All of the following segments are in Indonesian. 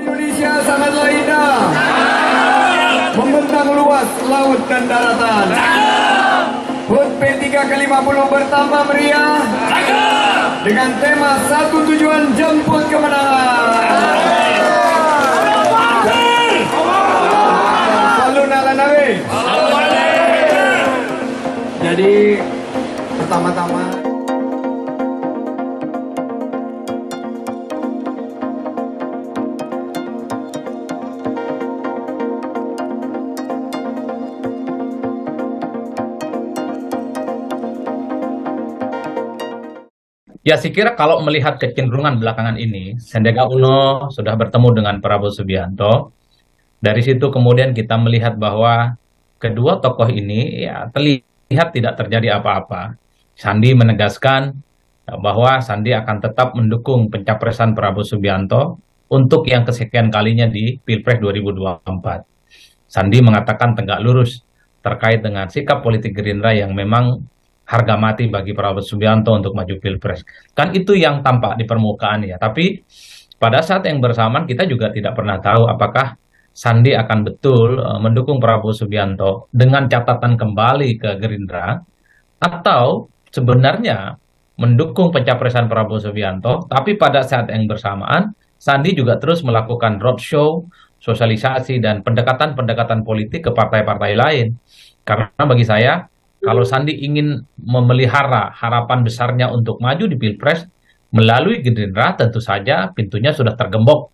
Indonesia sangatlah indah, membentang luas laut dan daratan. HUT P3 ke-50 bertambah meriah dengan tema satu tujuan jemput kemenangan. Salun ala Nabi. Jadi pertama-tama ya, saya kira kalau melihat kecenderungan belakangan ini, Sandiaga Uno sudah bertemu dengan Prabowo Subianto. Dari situ kemudian kita melihat bahwa kedua tokoh ini ya terlihat tidak terjadi apa-apa. Sandi menegaskan bahwa Sandi akan tetap mendukung pencapresan Prabowo Subianto untuk yang kesekian kalinya di Pilpres 2024. Sandi mengatakan tegak lurus terkait dengan sikap politik Gerindra yang memang harga mati bagi Prabowo Subianto untuk maju Pilpres. Kan itu yang tampak di permukaan ya. Tapi pada saat yang bersamaan kita juga tidak pernah tahu apakah Sandi akan betul mendukung Prabowo Subianto dengan catatan kembali ke Gerindra atau sebenarnya mendukung pencapresan Prabowo Subianto, tapi pada saat yang bersamaan Sandi juga terus melakukan roadshow, sosialisasi dan pendekatan-pendekatan politik ke partai-partai lain. Karena bagi saya kalau Sandi ingin memelihara harapan besarnya untuk maju di Pilpres melalui Gerindra, tentu saja pintunya sudah tergembok.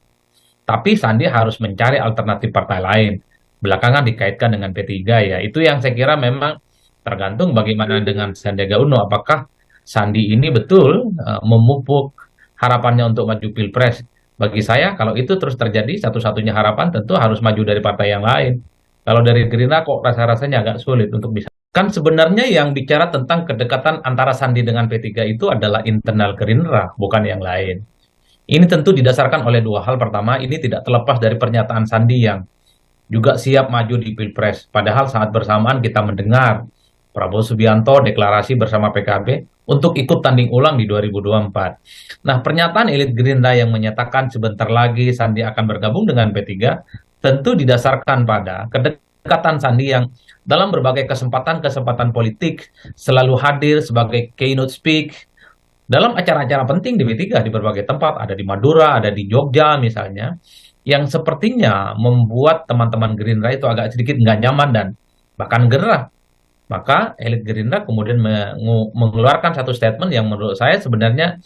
Tapi Sandi harus mencari alternatif partai lain. Belakangan dikaitkan dengan P3 ya. Itu yang saya kira memang tergantung bagaimana dengan Sandiaga Uno. Apakah Sandi ini betul memupuk harapannya untuk maju Pilpres? Bagi saya kalau itu terus terjadi, satu-satunya harapan tentu harus maju dari partai yang lain. Kalau dari Gerindra kok rasa-rasanya agak sulit untuk bisa. Kan sebenarnya yang bicara tentang kedekatan antara Sandi dengan P3 itu adalah internal Gerindra, bukan yang lain. Ini tentu didasarkan oleh dua hal. Pertama, ini tidak terlepas dari pernyataan Sandi yang juga siap maju di Pilpres. Padahal saat bersamaan kita mendengar Prabowo Subianto deklarasi bersama PKB untuk ikut tanding ulang di 2024. Nah, pernyataan elit Gerindra yang menyatakan sebentar lagi Sandi akan bergabung dengan P3 tentu didasarkan pada kedekatan Sandi yang dalam berbagai kesempatan-kesempatan politik selalu hadir sebagai keynote speak dalam acara-acara penting di P3 di berbagai tempat, ada di Madura, ada di Jogja misalnya, yang sepertinya membuat teman-teman Gerindra itu agak sedikit nggak nyaman dan bahkan gerah. Maka elit Gerindra kemudian mengeluarkan satu statement yang menurut saya sebenarnya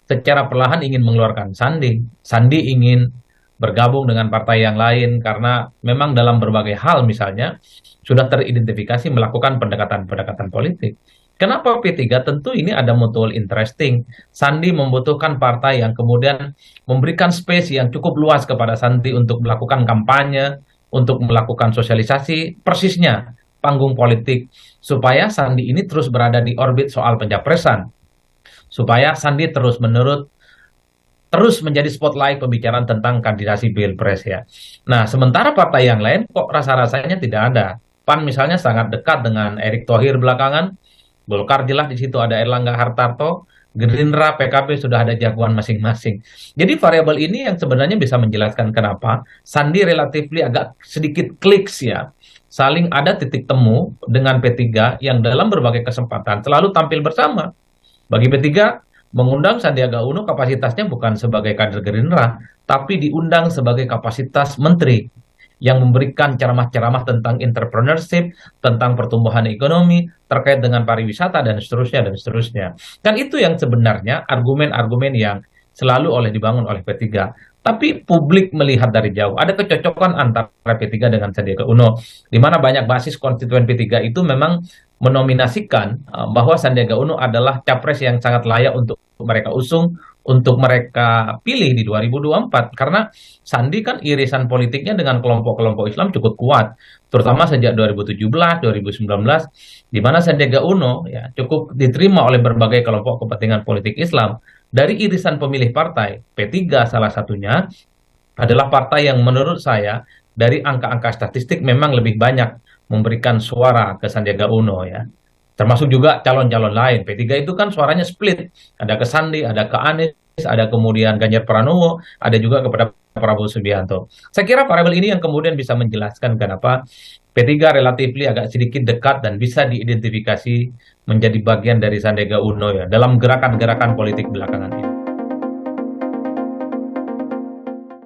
secara perlahan ingin mengeluarkan Sandi. Sandi ingin bergabung dengan partai yang lain karena memang dalam berbagai hal misalnya sudah teridentifikasi melakukan pendekatan-pendekatan politik. Kenapa P3? Tentu ini ada mutual interesting. Sandi membutuhkan partai yang kemudian memberikan space yang cukup luas kepada Sandi untuk melakukan kampanye, untuk melakukan sosialisasi, persisnya panggung politik, supaya Sandi ini terus berada di orbit soal pencapresan. Supaya Sandi terus menjadi spotlight pembicaraan tentang kandidasi Pilpres ya. Nah, sementara partai yang lain kok rasa-rasanya tidak ada. PAN misalnya sangat dekat dengan Erick Thohir belakangan, Golkar jelas di situ ada Erlangga Hartarto, Gerindra, PKB sudah ada jagoan masing-masing. Jadi variabel ini yang sebenarnya bisa menjelaskan kenapa Sandi relatifly agak sedikit kliks ya. Saling ada titik temu dengan P3 yang dalam berbagai kesempatan selalu tampil bersama. Bagi P3, mengundang Sandiaga Uno kapasitasnya bukan sebagai kader Gerindra, tapi diundang sebagai kapasitas menteri yang memberikan ceramah-ceramah tentang entrepreneurship, tentang pertumbuhan ekonomi, terkait dengan pariwisata, dan seterusnya, dan seterusnya. Kan itu yang sebenarnya argumen-argumen yang selalu dibangun oleh P3. Tapi publik melihat dari jauh, ada kecocokan antara P3 dengan Sandiaga Uno, di mana banyak basis konstituen P3 itu memang menominasikan bahwa Sandiaga Uno adalah capres yang sangat layak untuk mereka usung, untuk mereka pilih di 2024. Karena Sandi kan irisan politiknya dengan kelompok-kelompok Islam cukup kuat, terutama sejak 2017, 2019, di mana Sandiaga Uno ya cukup diterima oleh berbagai kelompok kepentingan politik Islam. Dari irisan pemilih partai, P3 salah satunya adalah partai yang menurut saya dari angka-angka statistik memang lebih banyak memberikan suara ke Sandiaga Uno ya. Termasuk juga calon-calon lain. P3 itu kan suaranya split. Ada ke Sandi, ada ke Anies, ada kemudian Ganjar Pranowo, ada juga kepada Prabowo Subianto. Saya kira variabel ini yang kemudian bisa menjelaskan kenapa P3 relatifly agak sedikit dekat dan bisa diidentifikasi menjadi bagian dari Sandiaga Uno ya dalam gerakan-gerakan politik belakangan ini.